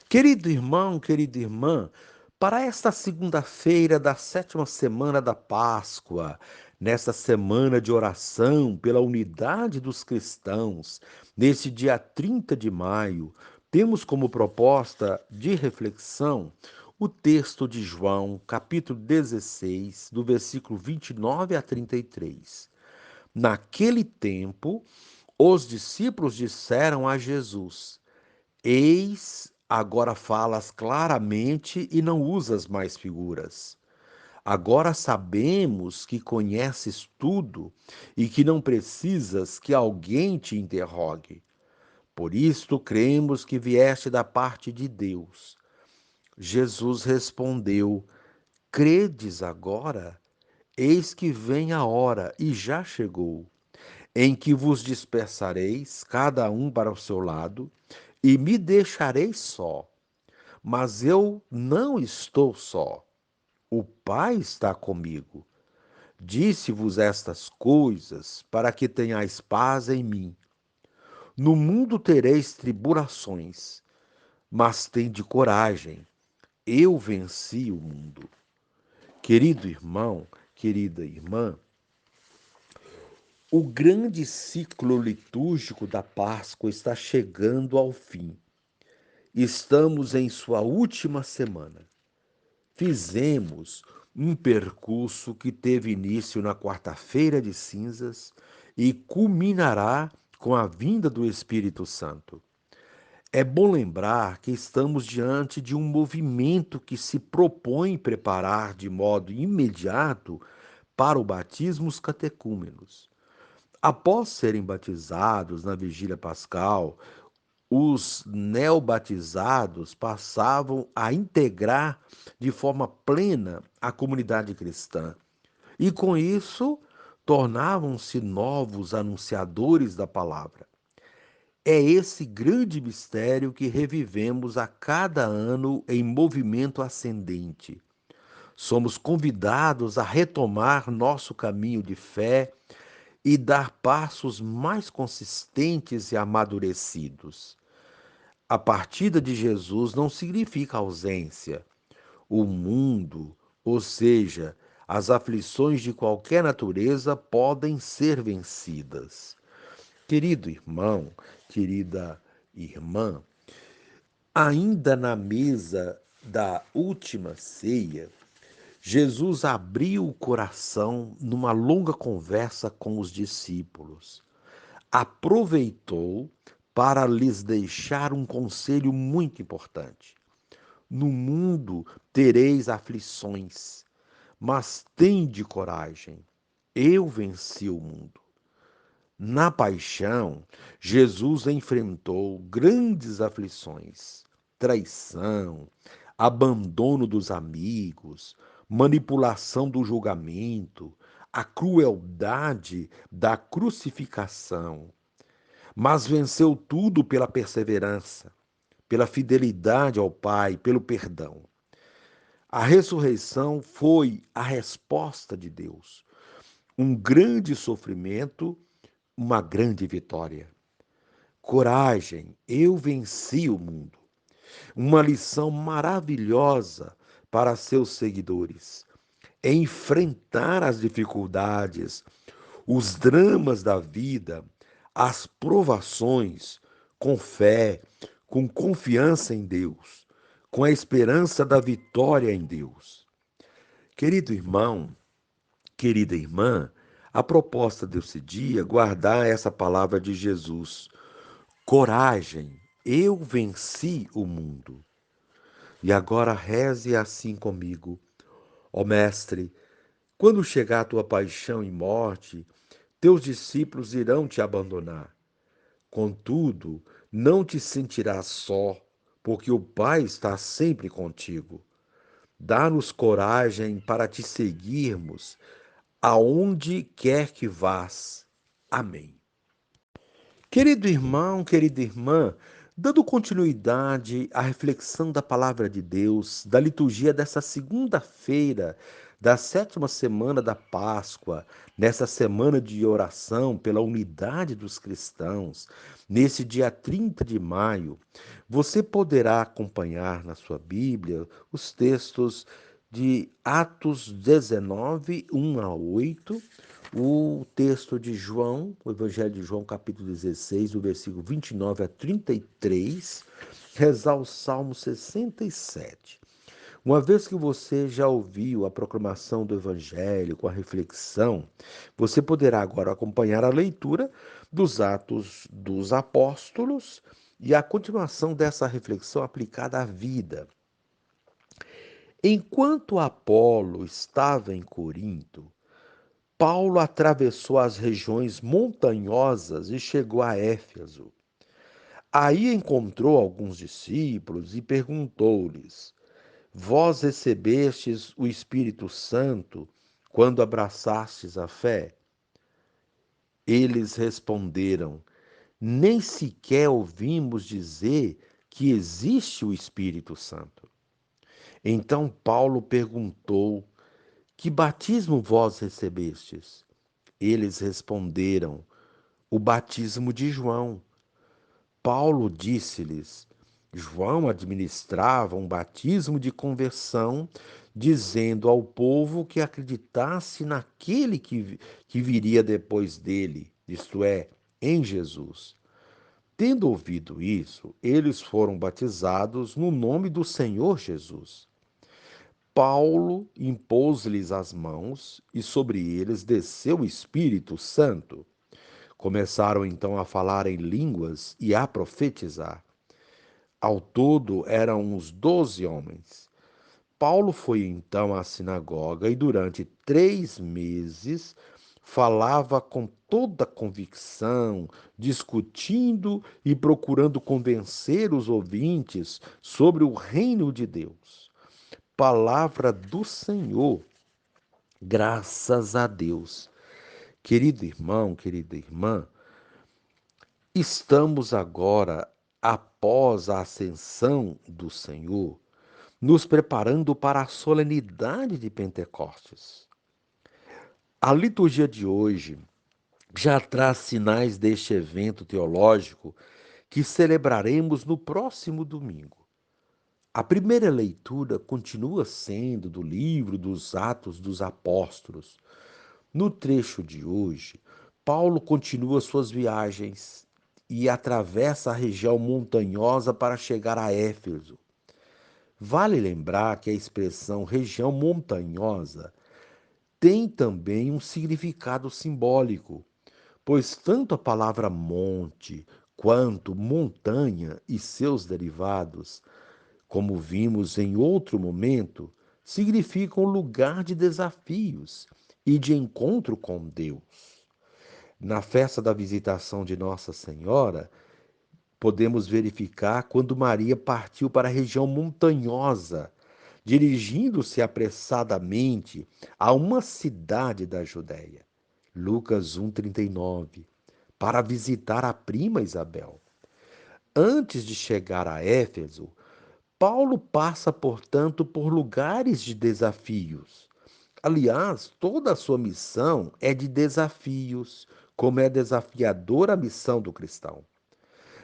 Querido irmão, querida irmã, para esta segunda-feira da sétima semana da Páscoa, nesta semana de oração pela unidade dos cristãos, nesse dia 30 de maio, temos como proposta de reflexão o texto de João, capítulo 16, do versículo 29 a 33. Naquele tempo, os discípulos disseram a Jesus: Eis, agora falas claramente e não usas mais figuras. Agora sabemos que conheces tudo e que não precisas que alguém te interrogue. Por isto cremos que vieste da parte de Deus. Jesus respondeu: Credes agora? Eis que vem a hora, e já chegou, em que vos dispersareis, cada um para o seu lado, e me deixareis só. Mas eu não estou só. O Pai está comigo. Disse-vos estas coisas para que tenhais paz em mim. No mundo tereis tribulações, mas tende coragem. Eu venci o mundo. Querido irmão, querida irmã, o grande ciclo litúrgico da Páscoa está chegando ao fim. Estamos em sua última semana. Fizemos um percurso que teve início na quarta-feira de cinzas e culminará com a vinda do Espírito Santo. É bom lembrar que estamos diante de um movimento que se propõe preparar de modo imediato para o batismo os catecúmenos. Após serem batizados na vigília pascal, os neobatizados passavam a integrar de forma plena a comunidade cristã e, com isso, tornavam-se novos anunciadores da palavra. É esse grande mistério que revivemos a cada ano em movimento ascendente. Somos convidados a retomar nosso caminho de fé e dar passos mais consistentes e amadurecidos. A partida de Jesus não significa ausência. O mundo, ou seja, as aflições de qualquer natureza, podem ser vencidas. Querido irmão, querida irmã, ainda na mesa da última ceia, Jesus abriu o coração numa longa conversa com os discípulos. Aproveitou para lhes deixar um conselho muito importante. No mundo tereis aflições, mas tende coragem. Eu venci o mundo. Na paixão, Jesus enfrentou grandes aflições, traição, abandono dos amigos, manipulação do julgamento, a crueldade da crucificação, mas venceu tudo pela perseverança, pela fidelidade ao Pai, pelo perdão. A ressurreição foi a resposta de Deus. Um grande sofrimento, uma grande vitória. Coragem, eu venci o mundo. Uma lição maravilhosa para seus seguidores. É enfrentar as dificuldades, os dramas da vida, as provações, com fé, com confiança em Deus, com a esperança da vitória em Deus. Querido irmão, querida irmã, a proposta desse dia é guardar essa palavra de Jesus. Coragem, eu venci o mundo. E agora reze assim comigo. Ó Mestre, quando chegar a tua paixão e morte, teus discípulos irão te abandonar. Contudo, não te sentirás só, porque o Pai está sempre contigo. Dá-nos coragem para te seguirmos aonde quer que vás. Amém. Querido irmão, querida irmã, dando continuidade à reflexão da palavra de Deus, da liturgia dessa segunda-feira da sétima semana da Páscoa, nessa semana de oração pela unidade dos cristãos, nesse dia 30 de maio, você poderá acompanhar na sua Bíblia os textos de Atos 19, 1 a 8, o texto de João, o Evangelho de João, capítulo 16, do versículo 29 a 33, rezar o Salmo 67. Uma vez que você já ouviu a proclamação do Evangelho com a reflexão, você poderá agora acompanhar a leitura dos Atos dos Apóstolos e a continuação dessa reflexão aplicada à vida. Enquanto Apolo estava em Corinto, Paulo atravessou as regiões montanhosas e chegou a Éfeso. Aí encontrou alguns discípulos e perguntou-lhes: Vós recebestes o Espírito Santo quando abraçastes a fé? Eles responderam: Nem sequer ouvimos dizer que existe o Espírito Santo. Então Paulo perguntou: Que batismo vós recebestes? Eles responderam: O batismo de João. Paulo disse-lhes: João administrava um batismo de conversão, dizendo ao povo que acreditasse naquele que viria depois dele, isto é, em Jesus. Tendo ouvido isso, eles foram batizados no nome do Senhor Jesus. Paulo impôs-lhes as mãos e sobre eles desceu o Espírito Santo. Começaram então a falar em línguas e a profetizar. Ao todo eram uns 12 homens. Paulo foi então à sinagoga e durante 3 meses falava com toda convicção, discutindo e procurando convencer os ouvintes sobre o reino de Deus. Palavra do Senhor, graças a Deus. Querido irmão, querida irmã, estamos agora, após a ascensão do Senhor, nos preparando para a solenidade de Pentecostes. A liturgia de hoje já traz sinais deste evento teológico que celebraremos no próximo domingo. A primeira leitura continua sendo do livro dos Atos dos Apóstolos. No trecho de hoje, Paulo continua suas viagens e atravessa a região montanhosa para chegar a Éfeso. Vale lembrar que a expressão região montanhosa tem também um significado simbólico, pois tanto a palavra monte quanto montanha e seus derivados, como vimos em outro momento, significam lugar de desafios e de encontro com Deus. Na festa da visitação de Nossa Senhora, podemos verificar quando Maria partiu para a região montanhosa, dirigindo-se apressadamente a uma cidade da Judéia, Lucas 1,39, para visitar a prima Isabel. Antes de chegar a Éfeso, Paulo passa, portanto, por lugares de desafios. Aliás, toda a sua missão é de desafios, como é desafiadora a missão do cristão.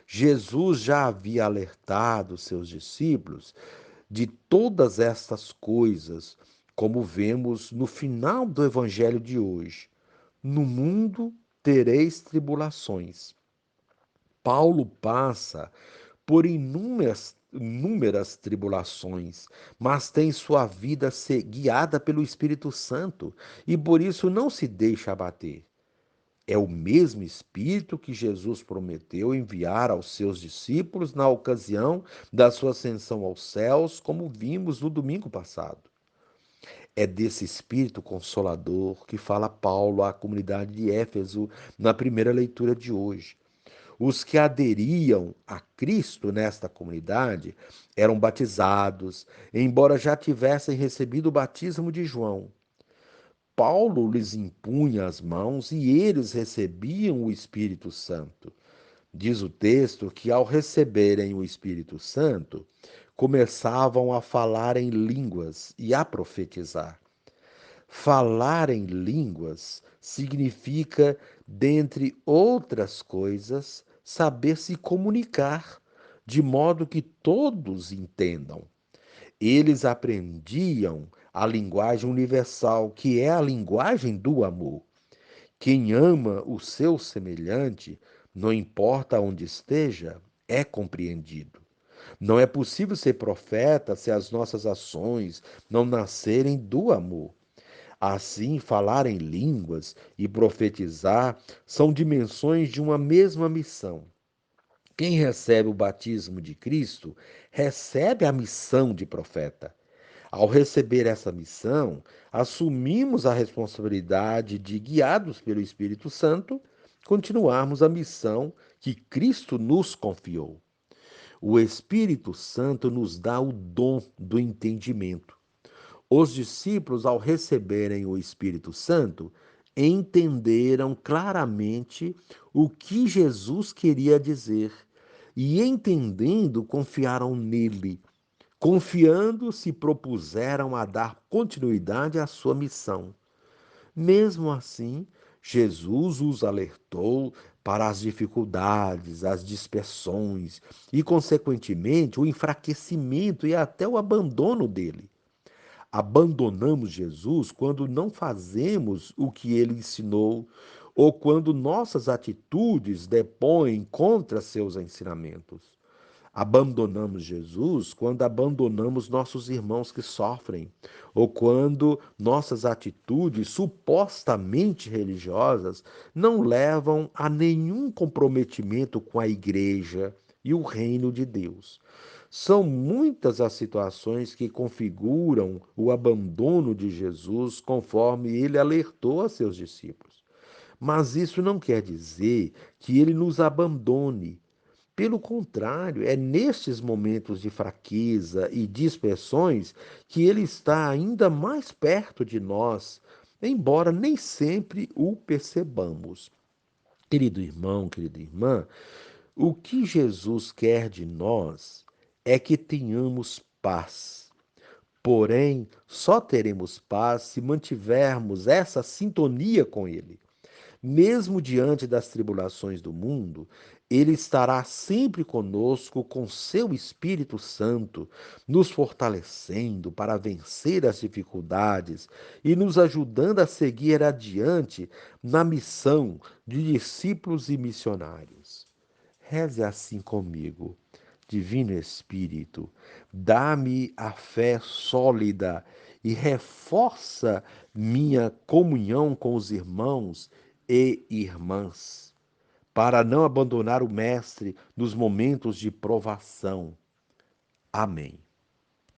Jesus já havia alertado seus discípulos de todas estas coisas, como vemos no final do evangelho de hoje. No mundo tereis tribulações. Paulo passa por inúmeras tribulações, mas tem sua vida ser guiada pelo Espírito Santo e por isso não se deixa abater. É o mesmo Espírito que Jesus prometeu enviar aos seus discípulos na ocasião da sua ascensão aos céus, como vimos no domingo passado. É desse Espírito Consolador que fala Paulo à comunidade de Éfeso na primeira leitura de hoje. Os que aderiam a Cristo nesta comunidade eram batizados, embora já tivessem recebido o batismo de João. Paulo lhes impunha as mãos e eles recebiam o Espírito Santo. Diz o texto que, ao receberem o Espírito Santo, começavam a falar em línguas e a profetizar. Falar em línguas significa, dentre outras coisas, saber se comunicar, de modo que todos entendam. Eles aprendiam a linguagem universal, que é a linguagem do amor. Quem ama o seu semelhante, não importa onde esteja, é compreendido. Não é possível ser profeta se as nossas ações não nascerem do amor. Assim, falar em línguas e profetizar são dimensões de uma mesma missão. Quem recebe o batismo de Cristo recebe a missão de profeta. Ao receber essa missão, assumimos a responsabilidade de, guiados pelo Espírito Santo, continuarmos a missão que Cristo nos confiou. O Espírito Santo nos dá o dom do entendimento. Os discípulos, ao receberem o Espírito Santo, entenderam claramente o que Jesus queria dizer e, entendendo, confiaram nele. Confiando, se propuseram a dar continuidade à sua missão. Mesmo assim, Jesus os alertou para as dificuldades, as dispersões e, consequentemente, o enfraquecimento e até o abandono dele. Abandonamos Jesus quando não fazemos o que ele ensinou ou quando nossas atitudes depõem contra seus ensinamentos. Abandonamos Jesus quando abandonamos nossos irmãos que sofrem, ou quando nossas atitudes supostamente religiosas não levam a nenhum comprometimento com a igreja e o reino de Deus. São muitas as situações que configuram o abandono de Jesus, conforme ele alertou a seus discípulos. Mas isso não quer dizer que ele nos abandone. Pelo contrário, é nestes momentos de fraqueza e dispersões que ele está ainda mais perto de nós, embora nem sempre o percebamos. Querido irmão, querida irmã, o que Jesus quer de nós é que tenhamos paz. Porém, só teremos paz se mantivermos essa sintonia com Ele. Mesmo diante das tribulações do mundo, Ele estará sempre conosco com seu Espírito Santo, nos fortalecendo para vencer as dificuldades e nos ajudando a seguir adiante na missão de discípulos e missionários. Reze assim comigo. Divino Espírito, dá-me a fé sólida e reforça minha comunhão com os irmãos e irmãs, para não abandonar o Mestre nos momentos de provação. Amém.